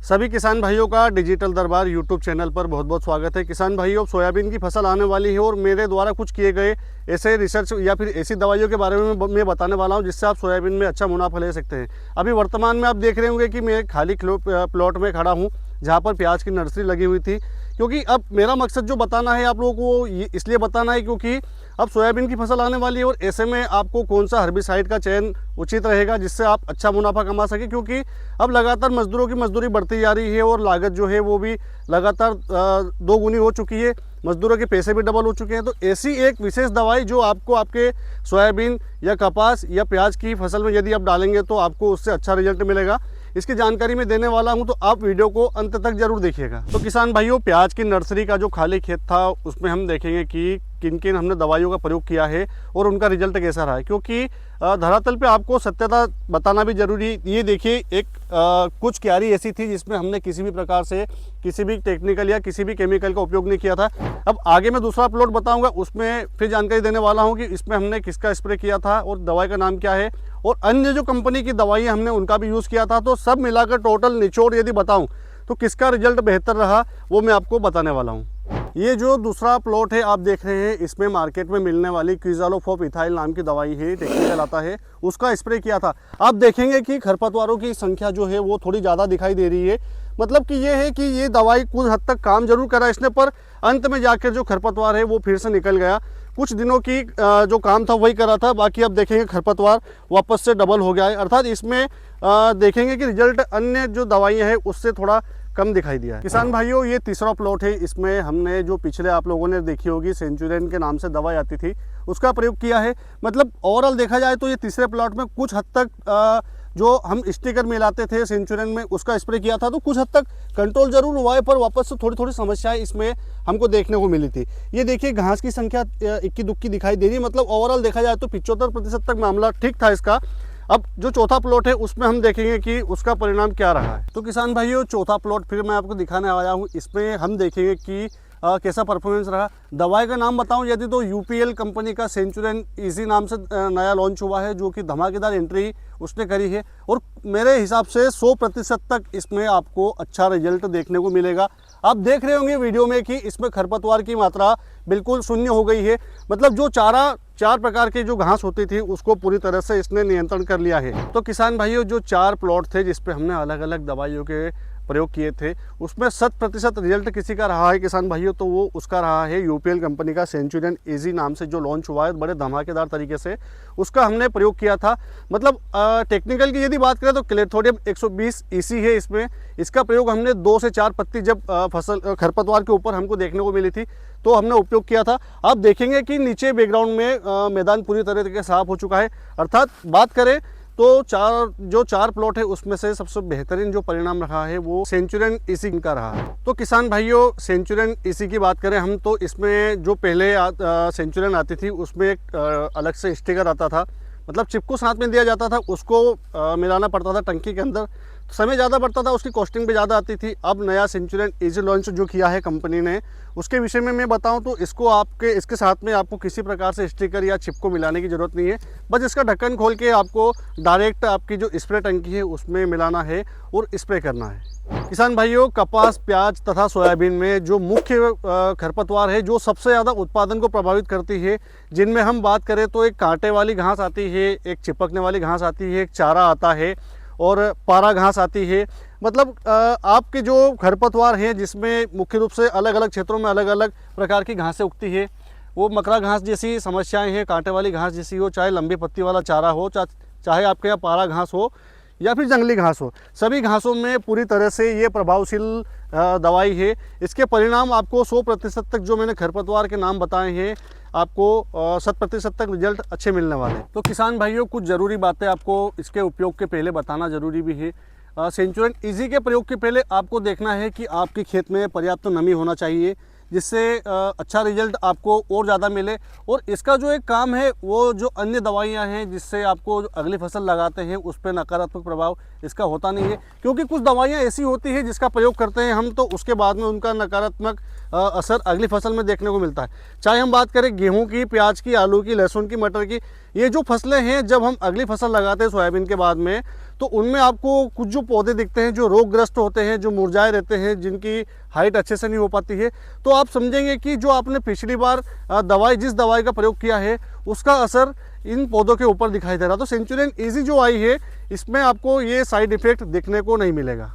सभी किसान भाइयों का डिजिटल दरबार यूट्यूब चैनल पर बहुत बहुत स्वागत है। किसान भाइयों, सोयाबीन की फसल आने वाली है और मेरे द्वारा कुछ किए गए ऐसे रिसर्च या फिर ऐसी दवाइयों के बारे में मैं बताने वाला हूं जिससे आप सोयाबीन में अच्छा मुनाफा ले सकते हैं। अभी वर्तमान में आप देख रहे होंगे कि मैं खाली प्लॉट में खड़ा हूं जहां पर प्याज की नर्सरी लगी हुई थी, क्योंकि अब मेरा मकसद जो बताना है आप लोगों को इसलिए बताना है क्योंकि अब सोयाबीन की फसल आने वाली है और ऐसे में आपको कौन सा हर्बिसाइड का चयन उचित रहेगा जिससे आप अच्छा मुनाफा कमा सके, क्योंकि अब लगातार मजदूरों की मजदूरी बढ़ती जा रही है और लागत जो है वो भी लगातार दोगुनी हो चुकी है, मजदूरों के पैसे भी डबल हो चुके हैं। तो ऐसी एक विशेष दवाई जो आपको आपके सोयाबीन या कपास या प्याज की फसल में यदि आप डालेंगे तो आपको उससे अच्छा रिजल्ट मिलेगा, इसकी जानकारी मैं देने वाला हूं, तो आप वीडियो को अंत तक जरूर देखिएगा। तो किसान भाइयों, प्याज की नर्सरी का जो खाली खेत था उसमें हम देखेंगे कि किन किन हमने दवाइयों का प्रयोग किया है और उनका रिजल्ट कैसा रहा है, क्योंकि धरातल पे आपको सत्यता बताना भी जरूरी। ये देखिए, एक कुछ क्यारी ऐसी थी जिसमें हमने किसी भी प्रकार से किसी भी टेक्निकल या किसी भी केमिकल का उपयोग नहीं किया था। अब आगे मैं दूसरा प्लॉट बताऊंगा, उसमें फिर जानकारी देने वाला हूं कि इसमें हमने किसका स्प्रे किया था और दवाई का नाम क्या है, और अन्य जो कंपनी की दवाइयाँ हमने उनका भी यूज़ किया था। तो सब मिलाकर टोटल निचोड़ यदि बताऊँ तो किसका रिजल्ट बेहतर रहा वो मैं आपको बताने वाला हूँ। ये जो दूसरा प्लॉट है आप देख रहे हैं, इसमें मार्केट में मिलने वाली क्विज़ालोफॉप इथाइल नाम की दवाई है, टेक्निकल आता है, उसका स्प्रे किया था। आप देखेंगे कि खरपतवारों की संख्या जो है वो थोड़ी ज़्यादा दिखाई दे रही है। मतलब कि ये है कि ये दवाई कुछ हद तक काम जरूर करा इसने, पर अंत में जाकर जो खरपतवार है वो फिर से निकल गया। कुछ दिनों की जो काम था वही करा था, बाकी अब देखेंगे खरपतवार वापस से डबल हो गया है। अर्थात इसमें देखेंगे कि रिजल्ट अन्य जो दवाइयाँ हैं उससे थोड़ा कम दिखाई दिया है। किसान भाइयों, ये तीसरा प्लॉट है, इसमें हमने जो पिछले आप लोगों ने देखी होगी सेंचुरियन के नाम से दवाई आती थी उसका प्रयोग किया है। मतलब ओवरऑल देखा जाए तो ये तीसरे प्लॉट में कुछ हद तक जो हम स्टिकर मिलाते थे सेंचुरियन में उसका स्प्रे किया था, तो कुछ हद तक कंट्रोल जरूर हुआ है, पर वापस से थोड़ी थोड़ी समस्याएं इसमें हमको देखने को मिली थी। ये देखिए, घास की संख्या इक्की दुक्की दिखाई दे रही है। मतलब ओवरऑल देखा जाए तो 75% तक मामला ठीक था इसका। अब जो चौथा प्लॉट है उसमें हम देखेंगे कि उसका परिणाम क्या रहा है। तो किसान भाइयों, चौथा प्लॉट फिर मैं आपको दिखाने आया हूँ, इसमें हम देखेंगे कि कैसा परफॉर्मेंस रहा। दवाई का नाम बताऊं यदि तो यूपीएल कंपनी का सेंचुरियन इजी नाम से नया लॉन्च हुआ है, जो कि धमाकेदार एंट्री उसने करी है और मेरे हिसाब से 100% तक इसमें आपको अच्छा रिजल्ट देखने को मिलेगा। आप देख रहे होंगे वीडियो में कि इसमें खरपतवार की मात्रा बिल्कुल शून्य हो गई है। मतलब जो चार प्रकार की जो घास होती थी उसको पूरी तरह से इसने नियंत्रण कर लिया है। तो किसान भाइयों, जो 4 प्लॉट थे जिसपे हमने अलग अलग दवाइयों के प्रयोग किए थे उसमें 100% रिजल्ट किसी का रहा है किसान भाइयों, तो वो उसका रहा है यूपीएल कंपनी का सेंचुरियन इजी नाम से जो लॉन्च हुआ है बड़े धमाकेदार तरीके से, उसका हमने प्रयोग किया था। मतलब टेक्निकल की यदि बात करें तो क्लेथोडियम 120 EC है इसमें। इसका प्रयोग हमने 2 से 4 पत्ती जब फसल खरपतवार के ऊपर हमको देखने को मिली थी तो हमने उपयोग किया था। आप देखेंगे कि नीचे बैकग्राउंड में मैदान पूरी तरह से साफ हो चुका है। अर्थात बात करें तो जो चार प्लॉट है उसमें से सबसे बेहतरीन जो परिणाम रहा है वो सेंचुरियन इसी का रहा है। तो किसान भाइयों, सेंचुरियन इसी की बात करें हम तो इसमें जो पहले सेंचुरियन आती थी उसमें एक अलग से स्टिकर आता था, मतलब चिपकू साथ में दिया जाता था, उसको मिलाना पड़ता था टंकी के अंदर, समय ज़्यादा पड़ता था, उसकी कॉस्टिंग भी ज़्यादा आती थी। अब नया सेंचुरियन इजी लॉन्च जो किया है कंपनी ने, उसके विषय में मैं बताऊं तो इसके साथ में आपको किसी प्रकार से स्टिकर या चिप को मिलाने की ज़रूरत नहीं है। बस इसका ढक्कन खोल के आपको डायरेक्ट आपकी जो स्प्रे टंकी है उसमें मिलाना है और स्प्रे करना है। किसान भाइयों, कपास, प्याज तथा सोयाबीन में जो मुख्य खरपतवार है जो सबसे ज़्यादा उत्पादन को प्रभावित करती है, जिनमें हम बात करें तो एक कांटे वाली घास आती है, एक चिपकने वाली घास आती है, एक चारा आता है और पारा घास आती है। मतलब आपके जो खरपतवार हैं जिसमें मुख्य रूप से अलग अलग क्षेत्रों में अलग अलग प्रकार की घासें उगती है, वो मकरा घास जैसी समस्याएं हैं, कांटे वाली घास जैसी हो, चाहे लंबी पत्ती वाला चारा हो, चाहे आपके यहाँ पारा घास हो या फिर जंगली घास हो, सभी घासों में पूरी तरह से ये प्रभावशील दवाई है। इसके परिणाम आपको 100% तक, जो मैंने खरपतवार के नाम बताए हैं, आपको 100% तक रिजल्ट अच्छे मिलने वाले हैं। तो किसान भाइयों, कुछ ज़रूरी बातें आपको इसके उपयोग के पहले बताना ज़रूरी भी है। सेंचुरियन इजी के प्रयोग के पहले आपको देखना है कि आपके खेत में पर्याप्त नमी होना चाहिए, जिससे अच्छा रिजल्ट आपको और ज़्यादा मिले। और इसका जो एक काम है वो जो अन्य दवाइयाँ हैं जिससे आपको जो अगली फसल लगाते हैं उस पर नकारात्मक प्रभाव इसका होता नहीं है, क्योंकि कुछ दवाइयाँ ऐसी होती हैं जिसका प्रयोग करते हैं हम तो उसके बाद में उनका नकारात्मक असर अगली फसल में देखने को मिलता है। चाहे हम बात करें गेहूं की, प्याज की, आलू की, लहसुन की, मटर की, ये जो फसलें हैं जब हम अगली फसल लगाते हैं सोयाबीन के बाद में तो उनमें आपको कुछ जो पौधे दिखते हैं जो रोगग्रस्त होते हैं, जो मुरझाए रहते हैं, जिनकी हाइट अच्छे से नहीं हो पाती है, तो आप समझेंगे कि जो आपने पिछली बार जिस दवाई का प्रयोग किया है उसका असर इन पौधों के ऊपर दिखाई दे रहा। तो सेंचुरियन इजी जो आई है इसमें आपको ये साइड इफेक्ट देखने को नहीं मिलेगा।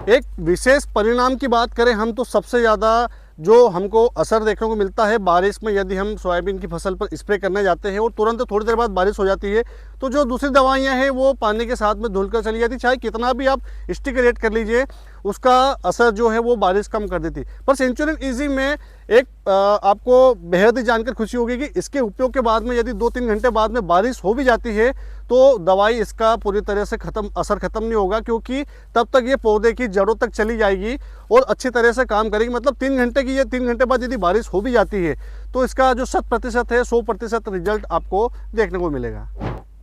एक विशेष परिणाम की बात करें हम, तो सबसे ज़्यादा जो हमको असर देखने को मिलता है बारिश में, यदि हम सोयाबीन की फसल पर स्प्रे करने जाते हैं और तुरंत थोड़ी देर बाद बारिश हो जाती है, तो जो दूसरी दवाइयां हैं वो पानी के साथ में धुलकर चली जाती। चाहे कितना भी आप स्टिकरेट कर लीजिए, उसका असर जो है वो बारिश कम कर देती। पर सेंचुरियन इजी में एक आपको बेहद ही जानकर खुशी होगी कि इसके उपयोग के बाद में यदि 2-3 घंटे बाद में बारिश हो भी जाती है तो दवाई इसका पूरी तरह से असर खत्म नहीं होगा, क्योंकि तब तक ये पौधे की जड़ों तक चली जाएगी और अच्छी तरह से काम करेगी। मतलब 3 घंटे की, ये 3 घंटे बाद यदि बारिश हो भी जाती है तो इसका जो 100% है 100% रिजल्ट आपको देखने को मिलेगा।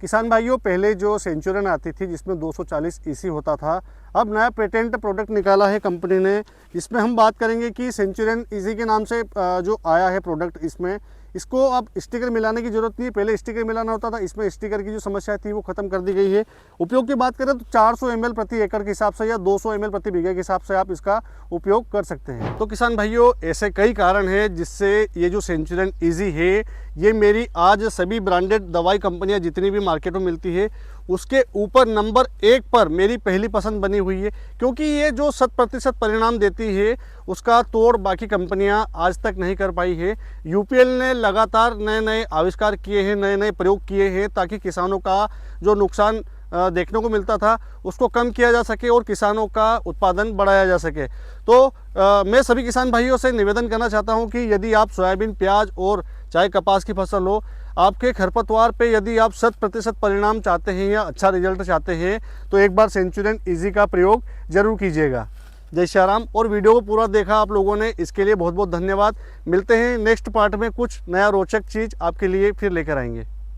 किसान भाइयों, पहले जो सेंचुरियन आती थी जिसमें 240 EC होता था, अब नया पेटेंट प्रोडक्ट निकाला है कंपनी ने, जिसमें हम बात करेंगे कि सेंचुरियन इजी के नाम से जो आया है प्रोडक्ट, इसमें इसको अब स्टिकर मिलाने की ज़रूरत नहीं है। पहले स्टिकर मिलाना होता था, इसमें स्टिकर की जो समस्या थी वो ख़त्म कर दी गई है। उपयोग की बात करें तो 400 ml प्रति एकड़ के हिसाब से या 200 ml प्रति बीघे के हिसाब से आप इसका उपयोग कर सकते हैं। तो किसान भाइयों, ऐसे कई कारण हैं जिससे ये जो सेंचुरियन इजी है ये मेरी आज सभी ब्रांडेड दवाई कंपनियां जितनी भी मार्केट में मिलती है उसके ऊपर नंबर 1 पर मेरी पहली पसंद बनी हुई है, क्योंकि ये जो 100% परिणाम देती है उसका तोड़ बाकी कंपनियां आज तक नहीं कर पाई है। यूपीएल ने लगातार नए नए आविष्कार किए हैं, नए नए प्रयोग किए हैं ताकि किसानों का जो नुकसान देखने को मिलता था उसको कम किया जा सके और किसानों का उत्पादन बढ़ाया जा सके। तो मैं सभी किसान भाइयों से निवेदन करना चाहता हूं कि यदि आप सोयाबीन, प्याज और चाहे कपास की फसल हो, आपके खरपतवार पे यदि आप 100% परिणाम चाहते हैं या अच्छा रिजल्ट चाहते हैं तो एक बार सेंचुरियन इजी का प्रयोग जरूर कीजिएगा। जय श्री राम। और वीडियो को पूरा देखा आप लोगों ने, इसके लिए बहुत बहुत धन्यवाद। मिलते हैं नेक्स्ट पार्ट में, कुछ नया रोचक चीज़ आपके लिए फिर लेकर आएंगे।